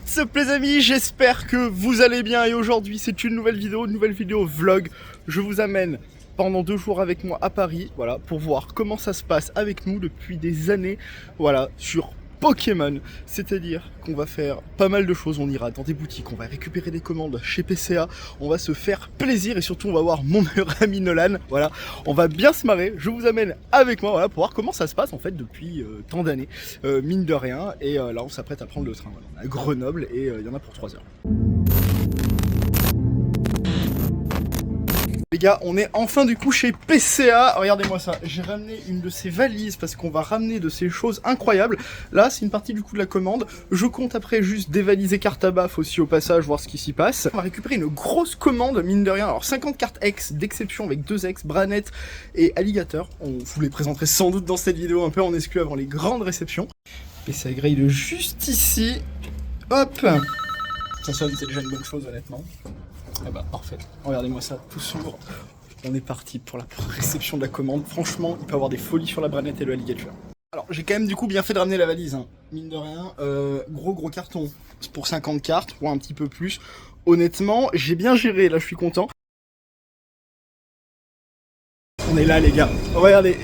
What's up les amis, j'espère que vous allez bien et aujourd'hui c'est une nouvelle vidéo vlog. Je vous amène pendant 2 jours avec moi à Paris, voilà, pour voir comment ça se passe avec nous depuis des années, voilà, sur Pokémon. C'est-à-dire qu'on va faire pas mal de choses, on ira dans des boutiques, on va récupérer des commandes chez PCA, on va se faire plaisir et surtout on va voir mon meilleur ami Nolan, voilà, on va bien se marrer. Je vous amène avec moi, voilà, pour voir comment ça se passe en fait depuis tant d'années, mine de rien, et là on s'apprête à prendre le train, voilà, à Grenoble et il y en a pour 3 heures. Les gars, on est enfin du coup chez PCA. Regardez-moi ça, j'ai ramené une de ces valises parce qu'on va ramener de ces choses incroyables. Là, c'est une partie du coup de la commande. Je compte après juste dévaliser carte à baf aussi au passage, voir ce qui s'y passe. On va récupérer une grosse commande, mine de rien. Alors 50 cartes X d'exception avec 2 X, Branette et Alligator. On vous les présenterait sans doute dans cette vidéo un peu en exclu avant les grandes réceptions. PCA grille de juste ici. Hop. Ça sonne, c'est déjà une bonne chose honnêtement. Eh bah parfait, regardez-moi ça, tout s'ouvre. On est parti pour la réception de la commande. Franchement, il peut y avoir des folies sur la Branette et le Alligator. Alors j'ai quand même du coup bien fait de ramener la valise, hein. Mine de rien, gros carton. C'est pour 50 cartes, ou un petit peu plus. Honnêtement, j'ai bien géré, là je suis content. On est là les gars, regardez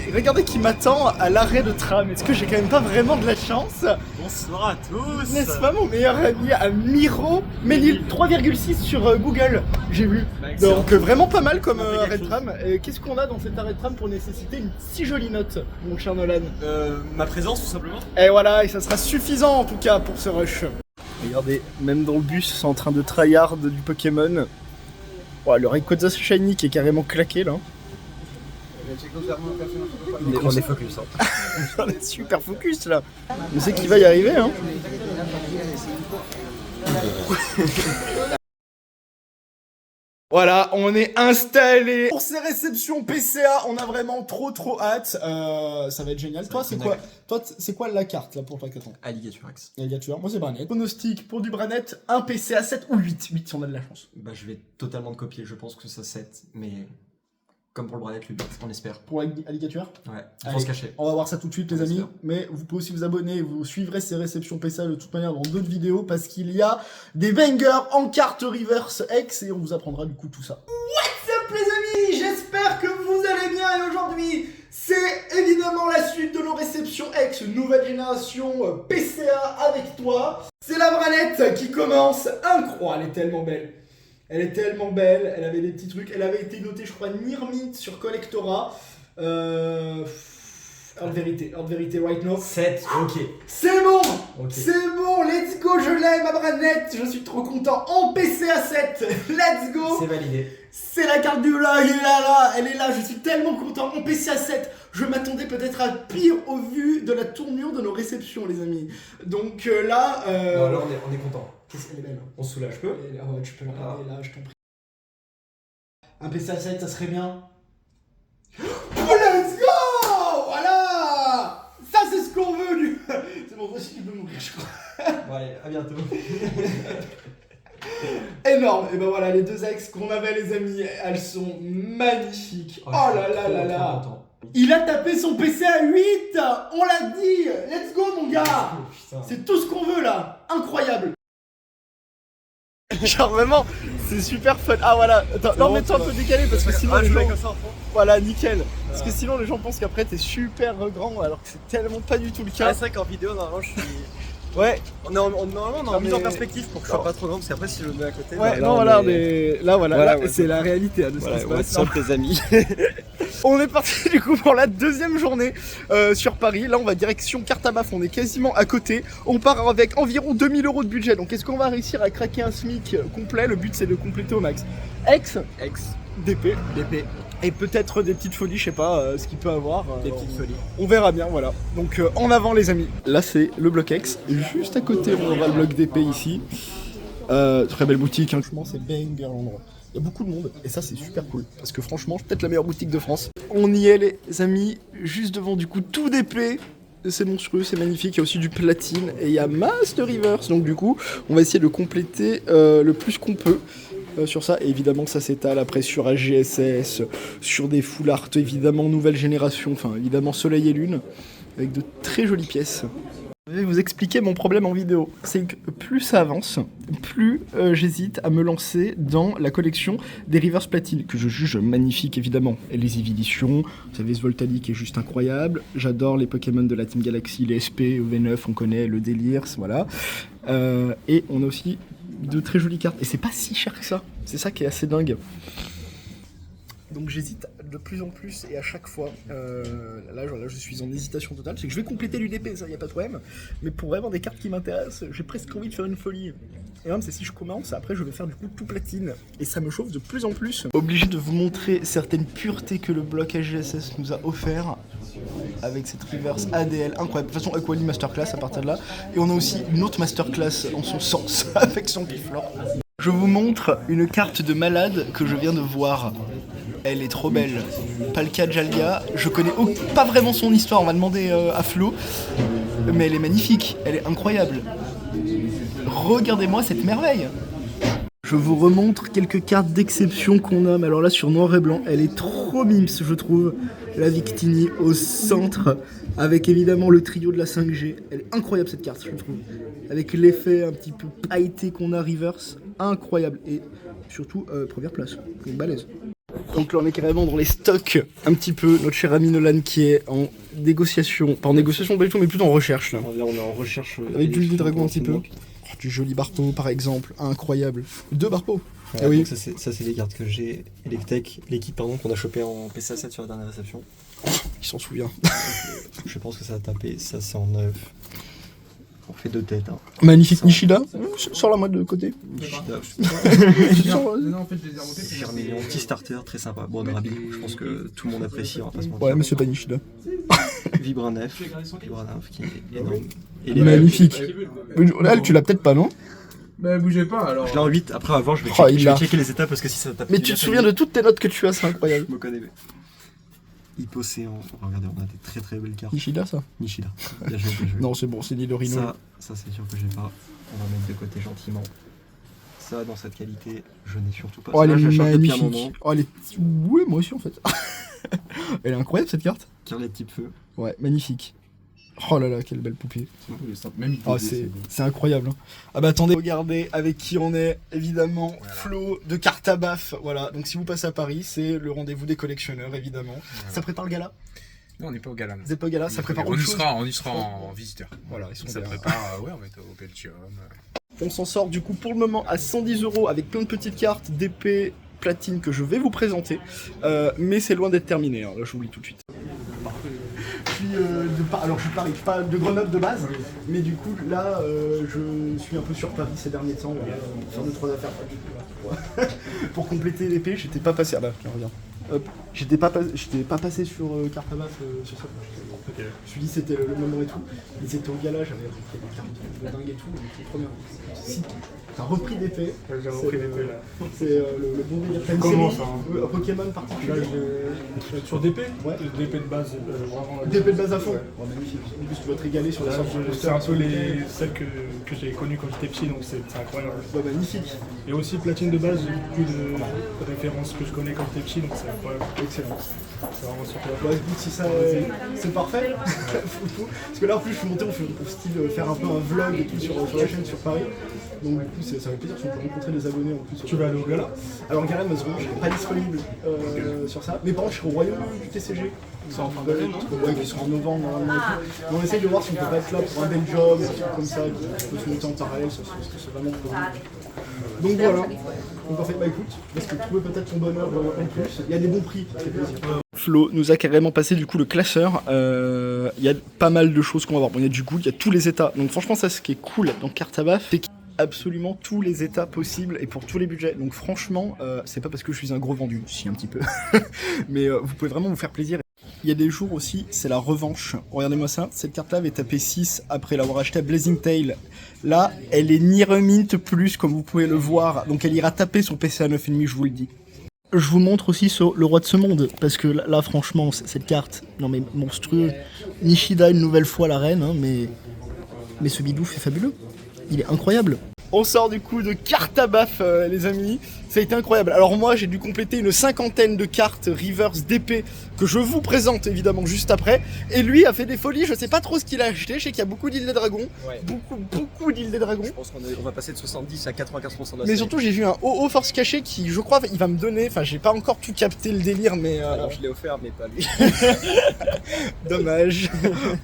qui m'attend à l'arrêt de tram. Est-ce que j'ai quand même pas vraiment de la chance? Bonsoir à tous. N'est-ce pas mon meilleur ami Amiro Ménil 3,6 sur Google, j'ai vu. Donc vraiment pas mal comme arrêt de tram. Qu'est-ce qu'on a dans cet arrêt de tram pour nécessiter une si jolie note, mon cher Nolan? Ma présence tout simplement. Et voilà, et ça sera suffisant en tout cas pour ce rush. Regardez, même dans le bus, c'est en train de tryhard du Pokémon. Ouais, le Rayquaza Shiny qui est carrément claqué là. On est focus. Hein. On est super focus là. On sait qu'il va y arriver hein. Voilà, on est installé pour ces réceptions PCA. On a vraiment trop hâte. Ça va être génial. Toi, c'est quoi? Toi, c'est quoi la carte là pour toi, Caton? Alligator X. Alligator. Moi, c'est Branette. Pronostic pour du Branette, un PCA 7 ou 8. 8 si on a de la chance. Bah, je vais totalement te copier. Je pense que ça 7, mais comme pour le Branette, le 8, on espère. Pour Alligator? Ouais, il faut se cacher. On va voir ça tout de suite, les amis. Espère. Mais vous pouvez aussi vous abonner. Vous suivrez ces réceptions PCA de toute manière dans d'autres vidéos parce qu'il y a des bangers en carte reverse X et on vous apprendra du coup tout ça. What's up, les amis? J'espère que vous allez bien et aujourd'hui, c'est évidemment la suite de nos réceptions X, nouvelle génération PCA avec toi. C'est la Branette qui commence. Incroyable, elle est tellement belle. Elle est tellement belle, elle avait des petits trucs, elle avait été notée je crois Nirmit sur Collectora. Hors vérité right now. 7, ok. C'est bon, Ok. c'est bon, let's go, je l'aime ma Branette, je suis trop content. En PCA 7, let's go. C'est validé. C'est la carte du vlog, elle est là, je suis tellement content. En PCA 7, je m'attendais peut-être à pire au vu de la tournure de nos réceptions les amis. Donc là... Non, là on est content. Qu'est-ce qu'elle est belle hein. On se soulage, je peux. Ouais, tu peux la regarder là, je t'en prie. Un PCA 7, ça serait bien. Oh, let's go! Voilà! Ça, c'est ce qu'on veut, lui! C'est bon, aussi, tu peux mourir, je crois. Bon, allez, à bientôt. Énorme! Et ben voilà, les 2 ex qu'on avait, les amis, elles sont magnifiques. Oh là là là là! Il a tapé son PC à 8! On l'a dit! Let's go, mon gars! Oh, c'est tout ce qu'on veut, là! Incroyable! Genre vraiment, c'est super fun. Ah voilà, attends, non mets-toi un peu décalé parce que sinon les gens... Voilà, nickel. Parce que sinon les gens pensent qu'après t'es super grand alors que c'est tellement pas du tout le cas. c'est vrai qu'en vidéo, normalement, je suis... Ouais. Normalement, on est en mise en mais- perspective pour que je sois pas trop grand parce qu'après, si je le mets à côté... Ouais, bah, non, voilà, là, Voilà, ouais, c'est la réalité hein, de ce qui se passe. Non. tes amis. On est parti du coup pour la 2e journée sur Paris. Là, on va direction carte à baf, on est quasiment à côté. On part avec environ 2000 € de budget. Donc, est-ce qu'on va réussir à craquer un SMIC complet? Le but, c'est de compléter au max. X, DP. Et peut-être des petites folies, je sais pas ce qu'il peut avoir. Des petites folies. On verra bien, voilà. Donc en avant les amis. Là c'est le bloc X. Juste à côté on aura le bloc DP ici. Très belle boutique, hein. Franchement c'est banger l'endroit. Il y a beaucoup de monde et ça c'est super cool. Parce que franchement c'est peut-être la meilleure boutique de France. On y est les amis, juste devant du coup tout DP. C'est monstrueux, c'est magnifique, il y a aussi du platine et il y a Master Reverse. Donc du coup on va essayer de compléter le plus qu'on peut. Sur ça, et évidemment ça s'étale après sur AGSS, sur des full art évidemment nouvelle génération, enfin évidemment Soleil et Lune, avec de très jolies pièces. Je vais vous expliquer mon problème en vidéo. C'est que plus ça avance, plus j'hésite à me lancer dans la collection des Reverse Platine, que je juge magnifique évidemment. Et les éditions, vous savez, ce Voltalique est juste incroyable. J'adore les Pokémon de la Team Galaxy, les SP, V9, on connaît le délire, voilà. Et on a aussi de très jolies cartes. Et c'est pas si cher que ça. C'est ça qui est assez dingue. Donc j'hésite de plus en plus et à chaque fois, là je suis en hésitation totale, c'est que je vais compléter l'UDP, ça y a pas de problème, mais pour vraiment des cartes qui m'intéressent, j'ai presque envie de faire une folie. Et même c'est si je commence, après je vais faire du coup tout platine, et ça me chauffe de plus en plus. Obligé de vous montrer certaines puretés que le bloc SGSS nous a offert, avec cette reverse ADL incroyable. De toute façon Aquali Masterclass à partir de là, et on a aussi une autre Masterclass en son sens, avec son Piflor. Je vous montre une carte de malade que je viens de voir. Elle est trop belle. Palkia Jalga, je connais pas vraiment son histoire, on va demander à Flo, mais elle est magnifique, elle est incroyable. Regardez-moi cette merveille. Je vous remontre quelques cartes d'exception qu'on a, mais alors là sur noir et blanc, elle est trop mimes je trouve. La Victini au centre, avec évidemment le trio de la 5G. Elle est incroyable cette carte, je trouve. Avec l'effet un petit peu pailleté qu'on a reverse, incroyable. Et surtout, première place, donc balèze. Donc là on est carrément dans les stocks un petit peu, notre cher ami Nolan qui est en négociation, pas en négociation pas du tout mais plutôt en recherche là. Là on est en recherche avec du dragon un petit peu. Du joli Barpo par exemple, incroyable. 2 Barpo. Ouais, ah oui. Ça c'est des cartes que j'ai, et l'équipe pardon qu'on a chopé en PCA 7 sur la dernière réception. Il s'en souvient. Je pense que ça a tapé, ça c'est en 9. On fait 2 têtes. Hein. Magnifique Nishida, sors-la-moi de côté. Nishida, Non, en fait, je les ai remontés. Charmeleon, petit starter, très sympa. Bon, Drabi, je pense que tout le monde apprécie, on va pas se mentir. Ouais, mais c'est pas Nishida. Vibranef qui est énorme. Et magnifique. Elle, tu l'as peut-être pas, non? Bah, bougez pas alors. Je l'ai en 8, après avant je vais checker les étapes parce que si ça tape. Mais tu te souviens de toutes tes notes que tu as, c'est incroyable. Je me connais. Hypocéan, regardez, on a des très très belles cartes. Nishida, ça? Nishida. Bien joué, bien joué. Non, c'est bon, c'est Nidorino. Ça c'est sûr que j'ai pas. On va mettre de côté gentiment. Ça, dans cette qualité, je n'ai surtout pas. Oh, elle est magnifique. magnifique. Oh, elle est. Ouais, moi aussi en fait. Elle est incroyable cette carte. Carlet type feu. Ouais, magnifique. Oh là là, quelle belle poupée. Même oh, c'est incroyable. Hein. Ah bah attendez, regardez avec qui on est. Évidemment, voilà. Flo de Cartabaf. Voilà, donc si vous passez à Paris, c'est le rendez-vous des collectionneurs, évidemment. Voilà. Ça prépare le gala? Non, on n'est pas au gala. Vous n'êtes pas au gala, ça prépare autre chose. On y sera en visiteur. Voilà, ils sont ça prépare, ouais, on va être au Peltium. On s'en sort du coup pour le moment à 110 € avec plein de petites cartes d'épée platine que je vais vous présenter. Mais c'est loin d'être terminé, hein. Là j'oublie tout de suite. Alors je parlais pas de Grenoble de base, mais du coup là je suis un peu sur Paris ces derniers temps, faire 2-3 affaires pour compléter l'épée. J'étais pas passé, là, reviens. Hop. J'étais pas passé sur Cartabaf sur ça. Okay. Je me suis dit c'était le moment et tout. Ils étaient au gala, j'avais repris des cartes de dingue et tout. Donc les premières. Si t'as repris d'épée. Ouais, j'ai repris d'épée là. C'est le bon délire. Comment ça un Pokémon particulier. Là, sur DP. Ouais. DP de base, vraiment. DP de base à fond. Ouais. Oh, magnifique. En plus tu vas te régaler sur les sortes. C'est un peu celles que j'ai connues quand j'étais petit, donc c'est incroyable. Ouais, magnifique. Et aussi platine de base, j'ai beaucoup de références que je connais quand j'étais petit, donc c'est incroyable. Excellent. C'est vraiment super. Ouais, si ça c'est parfait. Parce que là en plus je suis monté, on fait style faire un peu un vlog et tout sur la chaîne sur Paris. Donc du coup ça fait plaisir si on peut rencontrer des abonnés en plus. Tu vas aller au gala? Alors gala malheureusement je serai pas disponible sur ça. Mais par contre je serai au royaume du TCG. C'est en fin d'année, ouais, qui sera en novembre normalement. Mais on essaye de voir si on peut pas être là pour un bel job, un truc comme ça, qui peut se monter en parallèle, c'est vraiment cool. Donc voilà. Donc en fait bah écoute, parce que trouver peut-être ton bonheur en plus, il y a des bons prix, ça fait plaisir. Flo nous a carrément passé du coup le classeur. Il y a pas mal de choses qu'on va voir. Bon, il y a du goût, il y a tous les états. Donc franchement ça ce qui est cool dans Cartabaf, c'est qu'il y a absolument tous les états possibles et pour tous les budgets. Donc franchement, c'est pas parce que je suis un gros vendu, si un petit peu. Mais vous pouvez vraiment vous faire plaisir. Il y a des jours aussi, c'est la revanche. Regardez-moi ça, cette carte-là avait tapé 6 après l'avoir acheté à Blazing Tail. Là, elle est ni remint plus, comme vous pouvez le voir. Donc elle ira taper son PC à 9,5, je vous le dis. Je vous montre aussi sur le roi de ce monde, parce que là franchement, cette carte, non mais monstrueux. Nishida une nouvelle fois la reine, hein, mais ce bidouf est fabuleux. Il est incroyable. On sort du coup de cartes à baf, les amis. Ça a été incroyable. Alors moi, j'ai dû compléter une 50aine de cartes reverse d'épée que je vous présente évidemment juste après. Et lui a fait des folies, je sais pas trop ce qu'il a acheté. Je sais qu'il y a beaucoup d'îles des dragons. Ouais. Beaucoup d'îles des dragons. Je pense qu'on va passer de 70 à 95% de la Mais série. surtout, j'ai vu un OO force caché qui, je crois, il va me donner. Enfin, j'ai pas encore tout capté le délire, mais. Alors, je l'ai offert, mais pas lui. Dommage.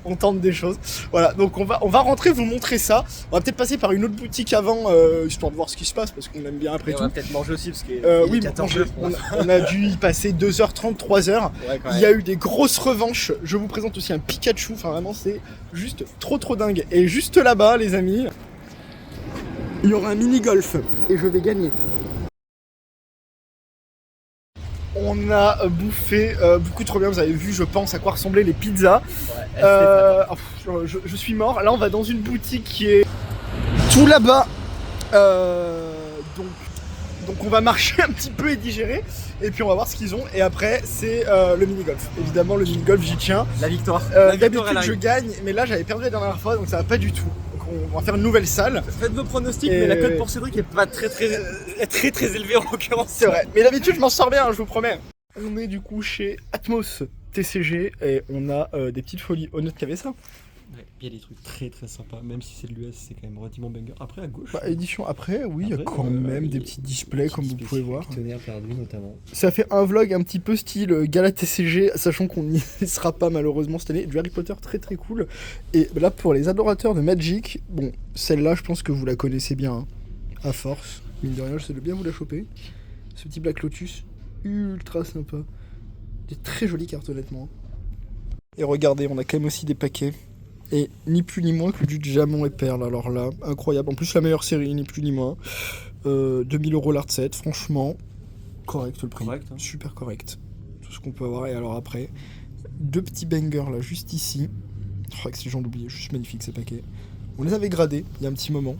On tente des choses. Voilà, donc on va rentrer vous montrer ça. On va peut-être passer par une autre boutique avant, histoire de voir ce qui se passe, parce qu'on aime bien après Et on tout. va peut-être manger aussi, parce qu'il Oui, est 14 bon, on a dû y passer 2h30, 3h. Ouais, quand Il y a eu des grosses revanches. Je vous présente aussi un Pikachu. Enfin, vraiment, c'est juste trop dingue. Et juste là-bas, les amis, il y aura un mini-golf. Et je vais gagner. On a bouffé beaucoup trop bien. Vous avez vu, je pense, à quoi ressemblaient les pizzas. Je suis mort. Là, on va dans une boutique qui est tout là-bas. Donc on va marcher un petit peu et digérer. Et puis on va voir ce qu'ils ont. Et après, c'est le mini-golf. Évidemment, le mini-golf, j'y tiens. La victoire. D'habitude, je gagne. Mais là, j'avais perdu la dernière fois. Donc ça va pas du tout. Donc on va faire une nouvelle salle. Faites vos pronostics, Et- mais la cote pour Cédric est pas très élevée en l'occurrence. C'est vrai. Mais d'habitude, je m'en sors bien, je vous promets. On est du coup chez Atmos TCG. Et on a des petites folies. Honnête qu'il y avait ça. Ouais, il y a des trucs très sympas, même si c'est de l'US, c'est quand même relativement banger. Après, à gauche. Bah, édition après, oui, il y a Après, quand même il y des a petits displays comme vous pouvez voir. Tonnerre perdu notamment. Ça fait un vlog un petit peu style Gala TCG, sachant qu'on n'y sera pas malheureusement cette année. Du Harry Potter très cool. Et là, pour les adorateurs de Magic, bon, celle-là, je pense que vous la connaissez bien, hein, à force. Mine de rien, je sais de bien vous la choper. Ce petit Black Lotus, ultra sympa. Des très jolies cartes, honnêtement. Et regardez, on a quand même aussi des paquets. Et ni plus ni moins que du Diamant et Perle. Alors là, incroyable. En plus, la meilleure série, ni plus ni moins. 2000 € l'art set, franchement, correct le prix. Correct, hein. Super correct. Tout ce qu'on peut avoir. Et alors après, deux petits bangers là, juste ici. Oh, que c'est j'en oublié, juste magnifique ces paquets. On les avait gradés il y a un petit moment.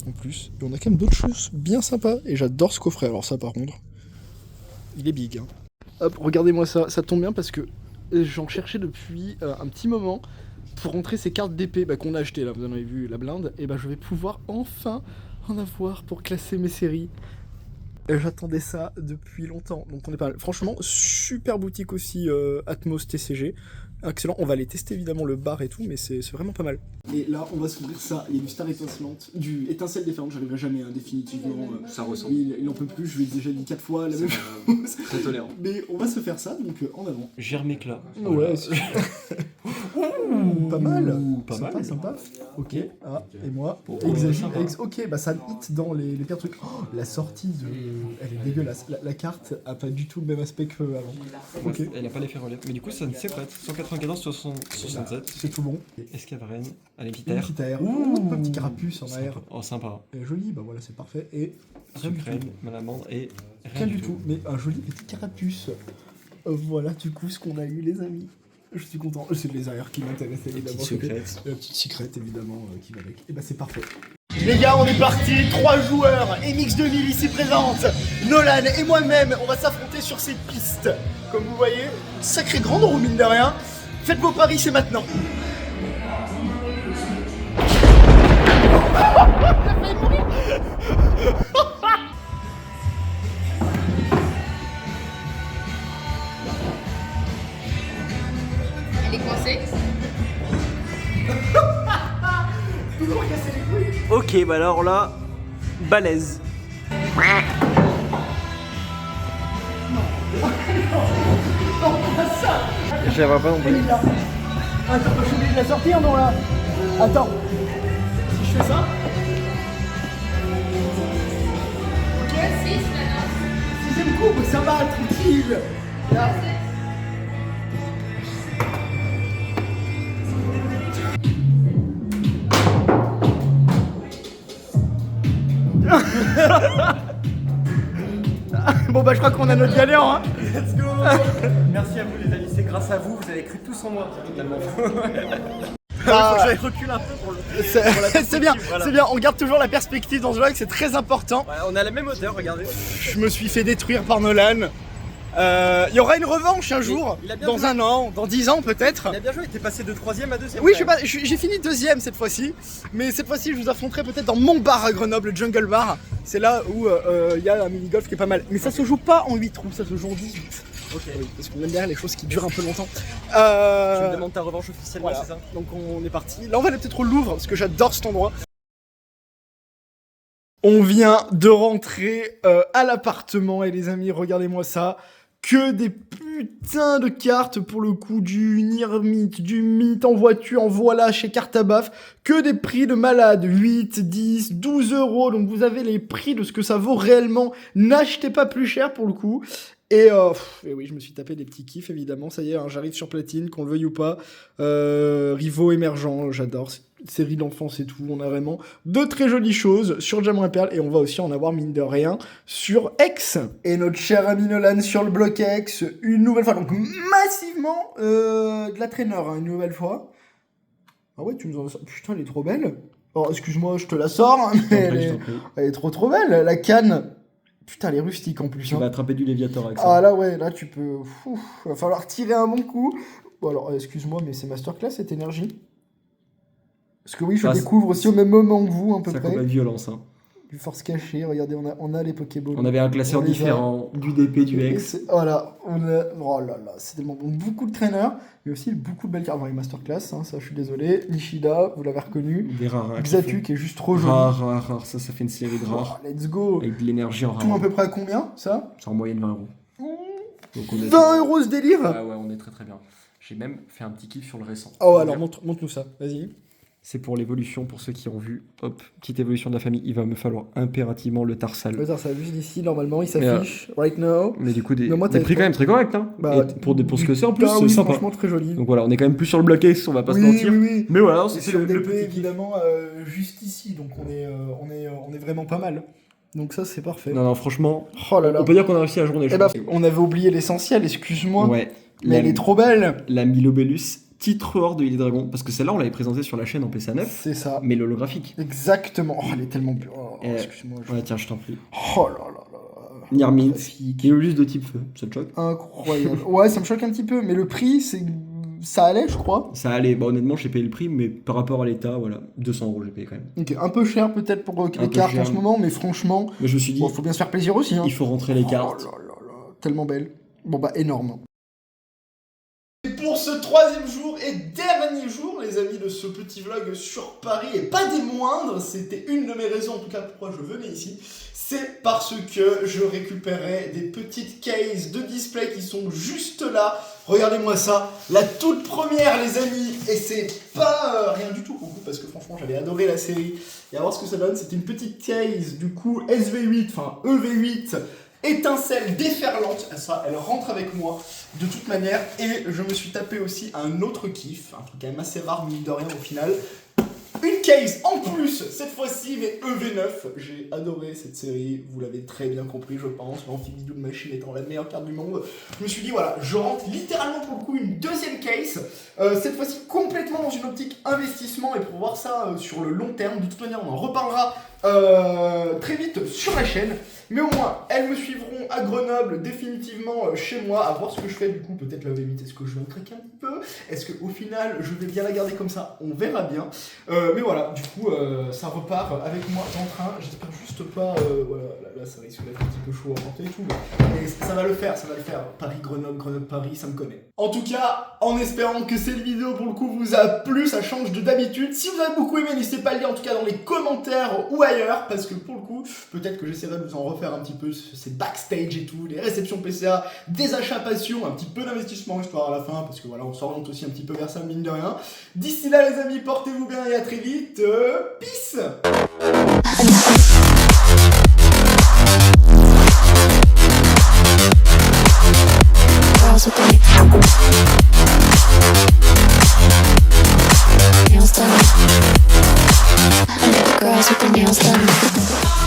En plus. Et on a quand même d'autres choses bien sympas. Et j'adore ce coffret. Alors ça, par contre, il est big. Hein. Hop, regardez-moi ça. Ça tombe bien parce que j'en cherchais depuis un petit moment. Pour rentrer ces cartes d'épée qu'on a achetées, là, vous en avez vu la blinde, et je vais pouvoir enfin en avoir pour classer mes séries. Et j'attendais ça depuis longtemps, donc on est pas mal. Franchement, super boutique aussi, Atmos TCG. Excellent, on va aller tester évidemment le bar et tout, mais c'est vraiment pas mal. Et là, on va s'ouvrir ça, il y a du Star étincelante, du étincelle déferlante, j'arriverai jamais, hein, définitivement. Ça ressemble. Il en peut plus, je lui ai déjà dit 4 fois la même chose. Très tolérant. Mais on va se faire ça, donc en avant. Germéclat. Ouais, pas mal. Pas Sympa, mal. sympa. Ok. Ah, et moi, Bon, Exagine. sympa. Ok, bah ça hit dans les pires trucs. Oh, la sortie de. Elle est dégueulasse. La carte a pas du tout le même aspect qu'avant. Ok. Elle a pas l'effet relève, mais du coup ça ne s'est prête. 194, 67. C'est tout bon. Escavarène, allez, petit Une air. petite air. Ouh. Un petit carapuce en air. Oh, sympa. Elle est jolie, bah voilà, c'est parfait. Et rien du Sucrène, tout. malamande et Rien du tout. Mais un joli petit carapuce. Voilà, du coup, ce qu'on a eu, les amis. Je suis content. C'est les arrières qui m'intéressent évidemment. petite secrète. La petite secrète évidemment qui va avec. Et bah c'est parfait. Les gars, on est parti, 3 joueurs, MX2000 ici présente, Nolan et moi-même, on va s'affronter sur cette piste. Comme vous voyez, sacrée grande roue mine de rien. Faites vos paris, c'est maintenant. Elle est coincée. Toujours casser les couilles. Ok, bah alors là, balèze. Je la vois pas non plus. Attends, je suis obligé de la sortir, non là. Attends. Si je fais ça. Ok. 6ème coupe, ça va, tranquille. Là. Bon bah je crois qu'on a notre gagnant hein. Let's go. Merci à vous les amis, c'est grâce à vous, vous avez cru tous en moi. Totalement. Ah, J'avais recul un peu pour le. c'est bien, voilà. c'est bien, on garde toujours la perspective dans ce vlog, c'est très important. Voilà, on a la même hauteur, regardez. Je me suis fait détruire par Nolan. Il y aura une revanche un jour, il a bien dans joué. un an, dans 10 ans peut-être. Il a bien joué, t'es passé de 3ème à 2ème. Oui, j'ai fini 2ème cette fois-ci, mais cette fois-ci je vous affronterai peut-être dans mon bar à Grenoble, le Jungle Bar. C'est là où il y a un mini-golf qui est pas mal. Mais ça se joue pas en 8 trous, ça se joue en 18. Ok. Oui, parce qu'on aime bien les choses qui durent un peu longtemps. Tu me demandes ta revanche officiellement, Voilà. c'est ça? Donc on est parti. Là on va aller peut-être au Louvre, parce que j'adore cet endroit. On vient de rentrer à l'appartement et les amis, regardez-moi ça. Que des putains de cartes pour le coup, du Nirmite, du Mythe en voiture, en voilà chez Cartabaf. Que des prix de malade, 8, 10, 12 euros. Donc vous avez les prix de ce que ça vaut réellement. N'achetez pas plus cher pour le coup. Et oui, je me suis tapé des petits kiffs évidemment. Ça y est, hein, j'arrive sur Platine, qu'on le veuille ou pas. Rivaux émergents, j'adore. Série d'enfance et tout, on a vraiment de très jolies choses sur Diamant et Perle et on va aussi en avoir mine de rien sur X. Et notre cher ami Nolan sur le bloc X, une nouvelle fois, donc massivement de la traîner, hein, une nouvelle fois. Ah ouais, tu nous en as... Putain, elle est trop belle. Oh, excuse-moi, je te la sors, hein, mais elle est trop belle, la canne. Putain, elle est rustique en plus. Tu hein. vas attraper du Léviator avec ça. Ah là ouais, là tu peux... va falloir tirer un bon coup. Bon alors, excuse-moi, mais c'est masterclass cette énergie. Parce que oui, je Ah, découvre aussi au même moment que vous, à peu Ça près. combat de violence. Hein. Du force cachée, regardez, on a les Pokéballs. On avait un classeur On les a. différent du DP, du Et X. voilà, on a... Oh là là, c'est tellement bon. Beaucoup de traîneurs, mais aussi beaucoup de belles cartes. Bon, les masterclass, hein, ça je suis désolé. Nishida, vous l'avez reconnu. Des rares. Hein, Xatu qui est juste trop joli. Rare. Ça fait une série de rares. Oh, let's go. Avec de l'énergie en Tout à rare. peu près à combien, ça? C'est en moyenne 20 euros. Donc on est... 20 euros ce délire. Ouais, on est très bien. J'ai même fait un petit kiff sur le récent. Oh alors, montre-nous ça, vas-y. C'est pour l'évolution, pour ceux qui ont vu. Hop, petite évolution de la famille. Il va me falloir impérativement le Tarsal. Le Tarsal, juste ici, normalement, il s'affiche, right now. Mais du coup, des Mais moi, t'as prix quand même très corrects. Hein. Bah, Et pour ce que c'est en plus, Ah c'est oui, sympa. franchement très joli. Donc voilà, on est quand même plus sur le bloc X, on va pas se Oui, mentir. oui. Mais voilà, Et c'est sur le DP, petit kiff. évidemment, juste ici, donc on est vraiment pas mal. Donc ça, c'est parfait. Non, franchement, Oh là là. on peut dire qu'on a réussi la journée. je Eh bah, pense. on avait oublié l'essentiel, excuse-moi. Ouais. Mais elle est trop belle. La Milobellus, titre hors de Illy Dragon. Parce que celle-là, on l'avait présentée sur la chaîne en PSA 9, C'est ça. mais l'holographique. Exactement. Oh, elle est tellement belle. Oh, excuse-moi. Ouais, tiens, je t'en prie. Oh là là là. Nirmint, Magnifique. Milobellus de type feu, ça te choque? Incroyable. Ouais, ça me choque un petit peu, mais le prix, ça allait, je crois. Ça allait, bah honnêtement, j'ai payé le prix, mais par rapport à l'état, voilà, 200 euros j'ai payé quand même. Ok, un peu cher peut-être pour les peu cartes cher. en ce moment, mais franchement, Mais je me suis dit, bon, faut bien se faire plaisir aussi. Hein. il faut rentrer les cartes. Oh là là là, tellement belle. Bon bah énorme. Et pour ce troisième jour et dernier jour, les amis, de ce petit vlog sur Paris, et pas des moindres, c'était une de mes raisons en tout cas pourquoi je venais ici, c'est parce que je récupérais des petites cases de display qui sont juste là. Regardez-moi ça, la toute première les amis, et c'est pas rien du tout pour vous parce que franchement j'avais adoré la série. Et à voir ce que ça donne, c'était une petite case du coup SV8, enfin EV8, étincelle déferlante, ça elle rentre avec moi de toute manière, et je me suis tapé aussi un autre kiff, un truc quand même assez rare mine de rien au final. Une case en plus, cette fois-ci, mais EV9. J'ai adoré cette série, vous l'avez très bien compris, je pense. L'Amphibidou de Machine étant la meilleure carte du monde. Je me suis dit, voilà, je rentre littéralement pour le coup une deuxième case. Cette fois-ci, complètement dans une optique investissement, et pour voir ça sur le long terme. De toute manière, on en reparlera très vite sur la chaîne. Mais au moins, elles me suivront à Grenoble, définitivement chez moi, à voir ce que je fais du coup. Peut-être la V8, est-ce que je vais en craquer un petit peu? Est-ce qu'au final, je vais bien la garder comme ça? On verra bien. Mais voilà, du coup, ça repart avec moi en train. J'espère juste pas... voilà, là, ça risque d'être un petit peu chaud à porter et tout. Mais ça va le faire, ça va le faire. Paris-Grenoble, Grenoble-Paris, ça me connaît. En tout cas, en espérant que cette vidéo, pour le coup, vous a plu, ça change de d'habitude. Si vous avez beaucoup aimé, n'hésitez pas à le dire en tout cas dans les commentaires ou ailleurs. Parce que pour le coup, peut-être que j'essaierai de vous en refaire un petit peu ces backstage et tout, les réceptions PCA, des achats passion, un petit peu d'investissement histoire à la fin, parce que voilà, on s'oriente aussi un petit peu vers ça, mine de rien. D'ici là, les amis, portez-vous bien et à très vite. Peace! Girls with the nails done. I like the girls with the nails done.